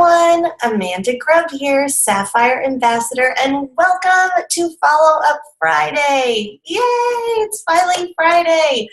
everyone, Amanda Grubb here, Sapphire Ambassador, and welcome to Follow Up Friday. Yay, it's finally Friday.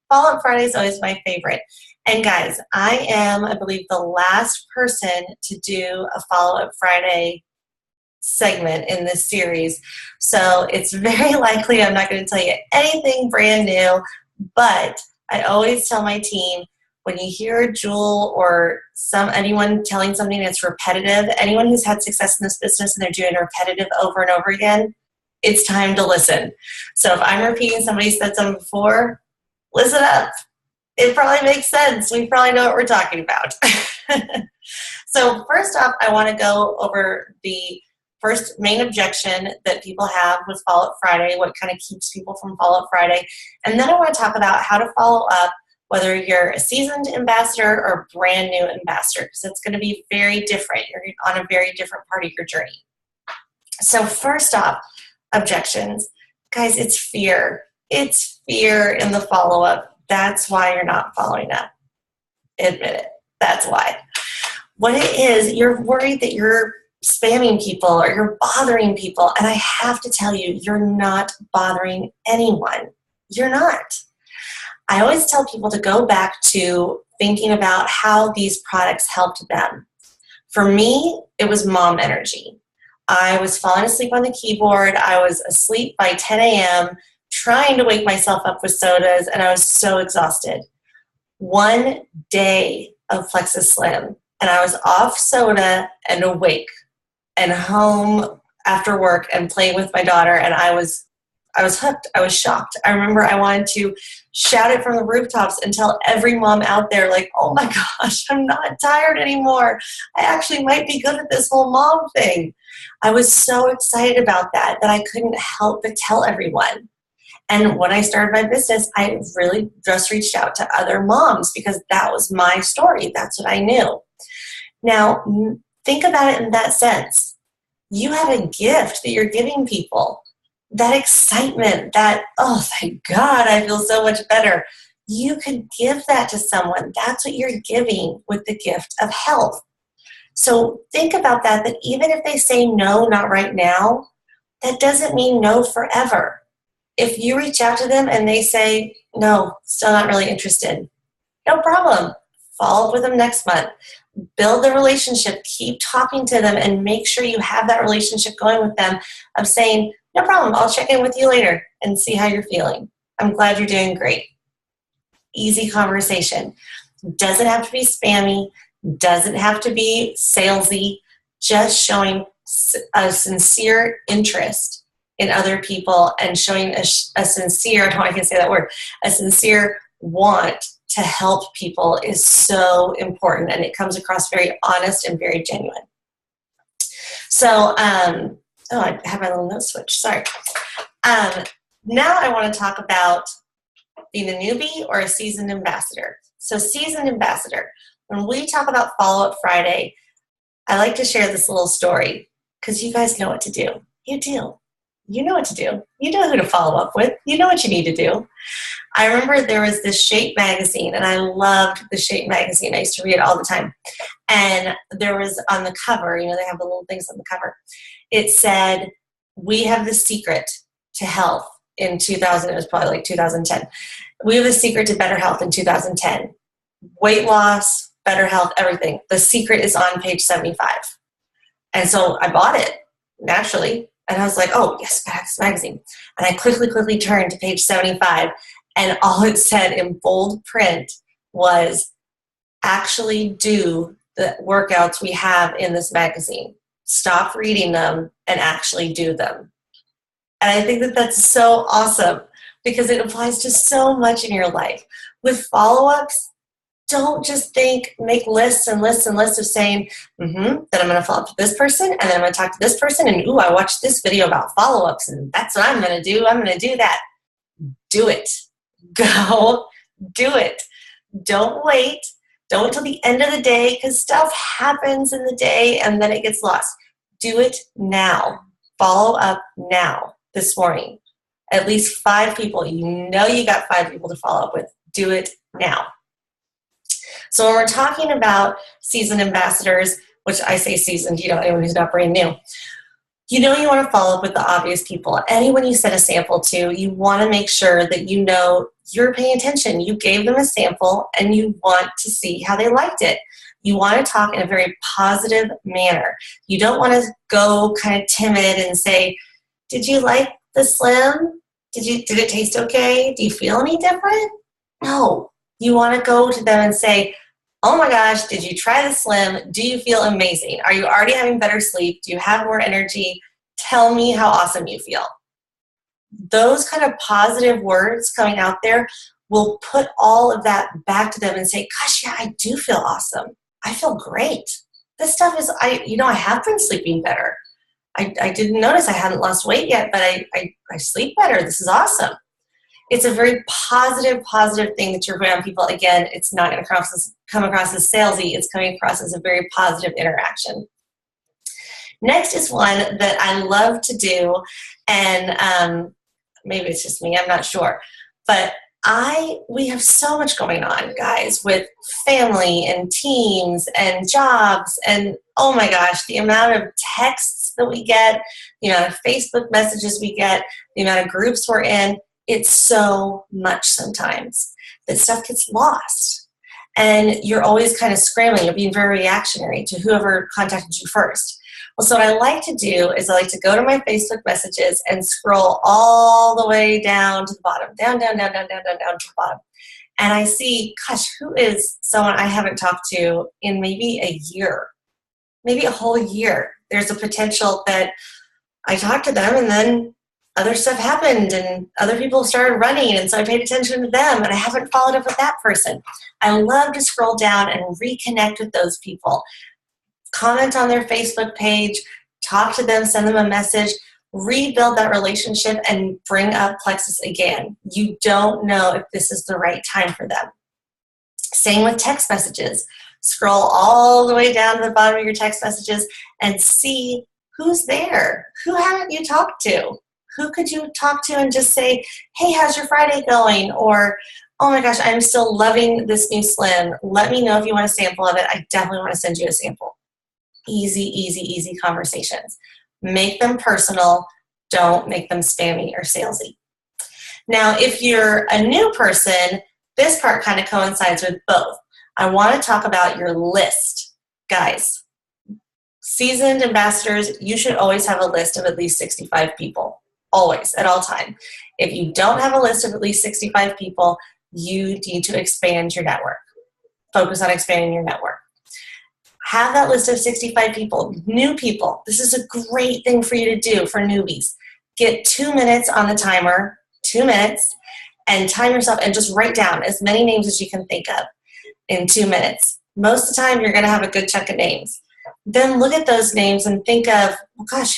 Follow Up Friday is always my favorite. And guys, I am, I believe, the last person to do a Follow Up Friday segment in this series. So it's very likely I'm not going to tell you anything brand new, but I always tell my team, when you hear Jewel or anyone telling something that's repetitive, anyone who's had success in this business and they're doing repetitive over and over again, it's time to listen. So if I'm repeating somebody said something before, listen up. It probably makes sense. We probably know what we're talking about. So first off, I want to go over the first main objection that people have with Follow Up Friday, what kind of keeps people from Follow Up Friday. And then I want to talk about how to follow up, whether you're a seasoned ambassador or a brand new ambassador, because it's going to be very different. You're on a very different part of your journey. So first off, objections. Guys, it's fear. It's fear in the follow-up. That's why you're not following up. Admit it. That's why. What it is, you're worried that you're spamming people or you're bothering people. And I have to tell you, you're not bothering anyone. You're not. I always tell people to go back to thinking about how these products helped them. For me, it was mom energy. I was falling asleep on the keyboard. I was asleep by 10 a.m., trying to wake myself up with sodas, and I was so exhausted. One day of PLEXUS Slim, and I was off soda and awake and home after work and playing with my daughter, and I was hooked. I was shocked. I remember I wanted to shout it from the rooftops and tell every mom out there, like, oh my gosh, I'm not tired anymore. I actually might be good at this whole mom thing. I was so excited about that I couldn't help but tell everyone. And when I started my business, I really just reached out to other moms because that was my story. That's what I knew. Now, think about it in that sense. You have a gift that you're giving people. That excitement, that, oh, thank God, I feel so much better. You could give that to someone. That's what you're giving with the gift of health. So think about that even if they say no, not right now, that doesn't mean no forever. If you reach out to them and they say, no, still not really interested, no problem. Follow up with them next month. Build the relationship. Keep talking to them and make sure you have that relationship going with them of saying, no problem, I'll check in with you later and see how you're feeling. I'm glad you're doing great. Easy conversation. Doesn't have to be spammy. Doesn't have to be salesy. Just showing a sincere interest in other people and showing a sincere, I don't know if I can say that word, a sincere want to help people is so important, and it comes across very honest and very genuine. So, oh, I have my little note switch, sorry. Now I want to talk about being a newbie or a seasoned ambassador. So seasoned ambassador, when we talk about Follow Up Friday, I like to share this little story because you guys know what to do. You do. You know what to do. You know who to follow up with. You know what you need to do. I remember there was this Shape magazine, and I loved the Shape magazine. I used to read it all the time. And there was on the cover, they have the little things on the cover. It said, we have the secret to health in 2000. It was probably like 2010. We have the secret to better health in 2010. Weight loss, better health, everything. The secret is on page 75. And so I bought it, naturally. And I was like, oh, yes, I have this magazine. And I quickly turned to page 75. And all it said in bold print was, actually do the workouts we have in this magazine. Stop reading them and actually do them. And I think that that's so awesome because it applies to so much in your life. With follow-ups, don't just make lists and lists and lists of saying, then I'm going to follow up to this person, and then I'm going to talk to this person, and ooh, I watched this video about follow-ups, and that's what I'm going to do. I'm going to do that. Do it. Go do it. Don't wait. Don't wait till the end of the day because stuff happens in the day and then it gets lost. Do it now. Follow up now, this morning. At least 5 people. You got 5 people to follow up with. Do it now. So when we're talking about seasoned ambassadors, which I say seasoned, anyone who's not brand new. You want to follow up with the obvious people. Anyone you send a sample to, you want to make sure that you're paying attention. You gave them a sample and you want to see how they liked it. You want to talk in a very positive manner. You don't want to go kind of timid and say, did you like the Slim? Did it taste okay? Do you feel any different? No. You want to go to them and say, oh my gosh, did you try the Slim? Do you feel amazing? Are you already having better sleep? Do you have more energy? Tell me how awesome you feel. Those kind of positive words coming out there will put all of that back to them and say, gosh, yeah, I do feel awesome. I feel great. This stuff is, I have been sleeping better. I didn't notice I hadn't lost weight yet, but I sleep better. This is awesome. It's a very positive thing that you're around people. Again, it's not going to come across as salesy. It's coming across as a very positive interaction. Next is one that I love to do, and maybe it's just me, I'm not sure. But we have so much going on, guys, with family and teams and jobs, and oh my gosh, the amount of texts that we get, the amount of Facebook messages we get, the amount of groups we're in. It's so much sometimes that stuff gets lost. And you're always kind of scrambling. You're being very reactionary to whoever contacted you first. Well, so what I like to do is I like to go to my Facebook messages and scroll all the way down to the bottom, down to the bottom. And I see, gosh, who is someone I haven't talked to in maybe a year, maybe a whole year. There's a potential that I talked to them and then other stuff happened and other people started running, and so I paid attention to them and I haven't followed up with that person. I love to scroll down and reconnect with those people. Comment on their Facebook page, talk to them, send them a message, rebuild that relationship, and bring up PLEXUS again. You don't know if this is the right time for them. Same with text messages. Scroll all the way down to the bottom of your text messages and see who's there. Who haven't you talked to? Who could you talk to and just say, hey, how's your Friday going? Or, oh my gosh, I'm still loving this new Slim. Let me know if you want a sample of it. I definitely want to send you a sample. Easy conversations. Make them personal. Don't make them spammy or salesy. Now, if you're a new person, this part kind of coincides with both. I want to talk about your list. Guys, seasoned ambassadors, you should always have a list of at least 65 people. Always, at all time. If you don't have a list of at least 65 people, you need to expand your network. Focus on expanding your network. Have that list of 65 people, new people. This is a great thing for you to do for newbies. Get 2 minutes on the timer, 2 minutes, and time yourself and just write down as many names as you can think of in 2 minutes. Most of the time, you're going to have a good chunk of names. Then look at those names and think of, well, gosh,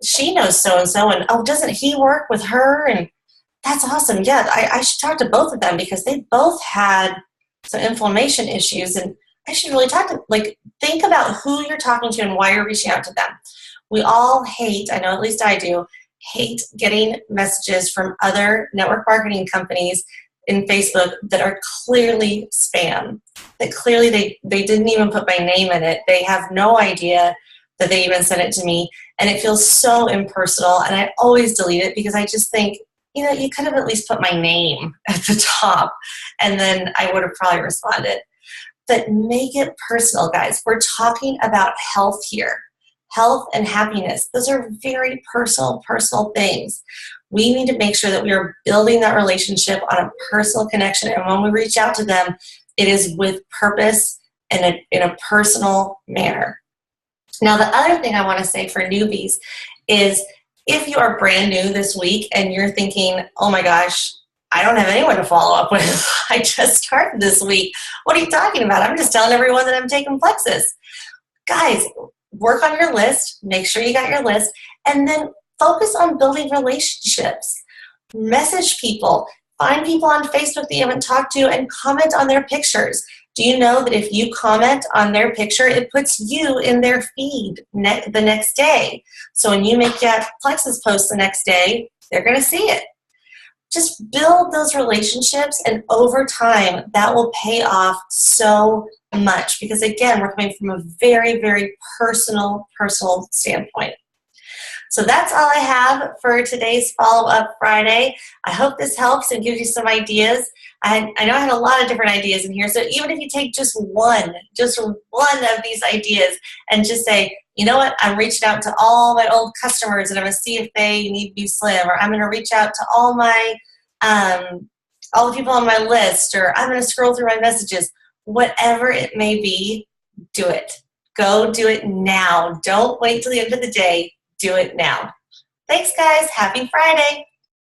she knows so-and-so, and oh, doesn't he work with her? And that's awesome. Yeah, I should talk to both of them because they both had some inflammation issues, and I should really talk to, think about who you're talking to and why you're reaching out to them. We all hate, I know at least I do, hate getting messages from other network marketing companies in Facebook that are clearly spam, that clearly they didn't even put my name in it. They have no idea that they even sent it to me, and it feels so impersonal, and I always delete it because I just think, you could have at least put my name at the top, and then I would have probably responded. But make it personal, guys. We're talking about health here. Health and happiness. Those are very personal things. We need to make sure that we are building that relationship on a personal connection, and when we reach out to them, it is with purpose and in a personal manner. Now, the other thing I want to say for newbies is if you are brand new this week and you're thinking, oh my gosh, I don't have anyone to follow up with. I just started this week. What are you talking about? I'm just telling everyone that I'm taking PLEXUS. Guys, work on your list. Make sure you got your list. And then focus on building relationships. Message people. Find people on Facebook that you haven't talked to and comment on their pictures. Do you know that if you comment on their picture, it puts you in their feed the next day? So when you make that PLEXUS post the next day, they're going to see it. just build those relationships, and over time, that will pay off so much because, again, we're coming from a very, very personal standpoint. So that's all I have for today's Follow-Up Friday. I hope this helps and gives you some ideas. I know I had a lot of different ideas in here, so even if you take just one of these ideas and just say, you know what, I'm reaching out to all my old customers and I'm going to see if they need to be slim, or I'm going to reach out to all the people on my list, or I'm going to scroll through my messages. Whatever it may be, do it. Go do it now. Don't wait till the end of the day. Do it now. Thanks, guys. Happy Friday.